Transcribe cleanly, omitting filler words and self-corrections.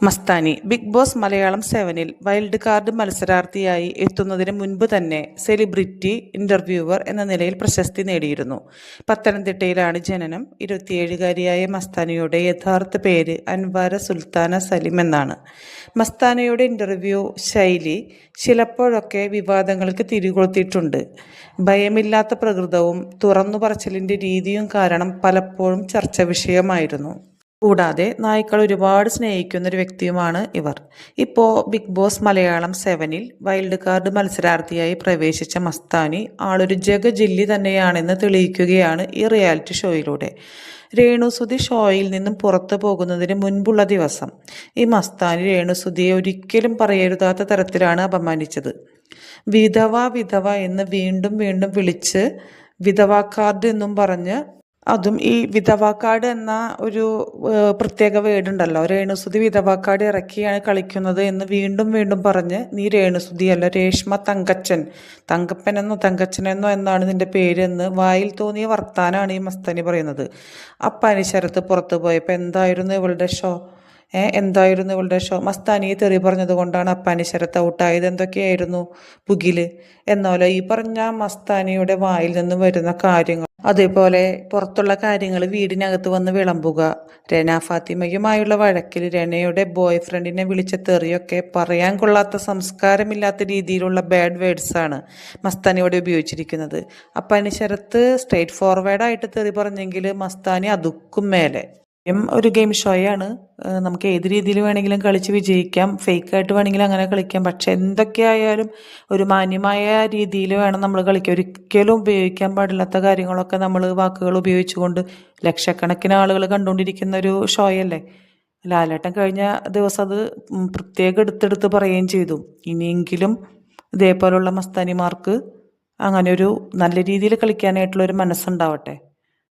Mastani Bigg Boss Malayalam 7-ൽ wild card മത്സരാർത്ഥിയായി എത്തുന്നതിന് മുൻപ് തന്നെ സെലിബ്രിറ്റി ഇന്റർവ്യൂവർ എന്ന നിലയിൽ പ്രശസ്തി നേടിയിരുന്നു. പത്തനംതിട്ടയിലാണ് ജനനം. 27-കാരിയായ മസ്താനിയുടെ യഥാർത്ഥ പേര് അൻവാര സുൽത്താന സലിം എന്നാണ്. മസ്താനിയുടെ ഇന്റർവ്യൂ ശൈലി ചിലപ്പോഴൊക്കെ വിവാദങ്ങൾക്ക് തിരികൊളുത്തിയിട്ടുണ്ട്. ഭയമില്ലാത്ത പ്രകൃതവും തുറന്നു പറച്ചിലിന്റെ രീതിയും കാരണം പലപ്പോഴും ചർച്ചാ വിഷയമായിരുന്നു. കൂടാതെ നായ്ക്കൾ ഒരുപാട് സ്നേഹിക്കുന്ന ഒരു വ്യക്തിയുമാണ് ഇവർ. ഇപ്പോൾ ബിഗ് ബോസ് മലയാളം 7-ൽ വൈൽഡ് കാർഡ് മത്സരാർത്ഥിയായി പ്രവേശിച്ച മസ്താനി ആളൊരു ജഗജില്ലി തന്നെയാണെന്ന് തെളിയിക്കുകയാണ് ഈ റിയാലിറ്റി ഷോയിലൂടെ. രേണുസുതി ഷോയിൽ നിന്നും പുറത്തു പോകുന്നതിന് മുൻപുള്ള ദിവസം ഈ മസ്താനി രേണുസുതിയെ ഒരിക്കലും പറയരുതാത്ത തരത്തിലാണ് അപമാനിച്ചത്. വിധവ എന്ന് വീണ്ടും വീണ്ടും വിളിച്ച് വിധവാ കാർഡ് എന്നും പറഞ്ഞ്, അതും ഈ വിധവാ കാർഡ് എന്ന ഒരു പ്രത്യേക വേർഡുണ്ടല്ലോ, രേണുസുതി വിധവാ കാർഡ് ഇറക്കിയാണ് കളിക്കുന്നത് എന്ന് വീണ്ടും വീണ്ടും പറഞ്ഞ്, നീ രേണുസുതിയല്ല രേഷ്മ തങ്കപ്പനെന്നോ തങ്കച്ചനെന്നോ എന്നാണ് നിന്റെ പേരെന്ന് വായിൽ തോന്നിയ വർത്താനാണ് ഈ മസ്താനി പറയുന്നത്. അപ്പാനി ശരത്ത് പുറത്തു പോയപ്പോൾ എന്തായിരുന്നു ഇവളുടെ ഷോ? മസ്താനിയെ തെറി പറഞ്ഞത് കൊണ്ടാണ് അപ്പാനി ശരത്ത് ഔട്ടായത്. എന്തൊക്കെയായിരുന്നു പുകില് എന്നോലെ ഈ പറഞ്ഞ മസ്താനിയുടെ വായിൽ നിന്ന് വരുന്ന കാര്യങ്ങൾ, അതേപോലെ പുറത്തുള്ള കാര്യങ്ങൾ വീടിനകത്ത് വന്ന് വിളമ്പുക, രന ഫാത്തിമയുമായുള്ള വഴക്കിൽ രനയുടെ ബോയ് ഫ്രണ്ടിനെ വിളിച്ച തെറിയൊക്കെ പറയാൻ കൊള്ളാത്ത സംസ്കാരമില്ലാത്ത രീതിയിലുള്ള ബാഡ് വേർഡ്സാണ് മസ്താനിയോടെ ഉപയോഗിച്ചിരിക്കുന്നത്. അപ്പാനി ശരത്ത് സ്ട്രേറ്റ് ഫോർവേഡായിട്ട് തെറി പറഞ്ഞെങ്കിൽ മസ്താനി അതുക്കും മേലെ. ഒരു ഗെയിം ഷോയാണ്. നമുക്ക് ഏത് രീതിയിൽ വേണമെങ്കിലും കളിച്ച് വിജയിക്കാം, ഫേക്കായിട്ട് വേണമെങ്കിലും അങ്ങനെ കളിക്കാം. പക്ഷെ എന്തൊക്കെയായാലും ഒരു മാന്യമായ രീതിയിൽ വേണം നമ്മൾ കളിക്കാൻ. ഒരിക്കലും ഉപയോഗിക്കാൻ പാടില്ലാത്ത കാര്യങ്ങളൊക്കെ നമ്മൾ വാക്കുകൾ ഉപയോഗിച്ചുകൊണ്ട് ലക്ഷക്കണക്കിന് ആളുകൾ കണ്ടുകൊണ്ടിരിക്കുന്ന ഒരു ഷോയല്ലേ. ലാലേട്ടൻ കഴിഞ്ഞ ദിവസം അത് പ്രത്യേകം എടുത്തെടുത്ത് പറയുകയും ചെയ്തു. ഇനിയെങ്കിലും ഇതേപോലുള്ള മസ്താനിമാർക്ക് അങ്ങനെ ഒരു നല്ല രീതിയിൽ കളിക്കാനായിട്ടുള്ളൊരു മനസ്സുണ്ടാവട്ടെ.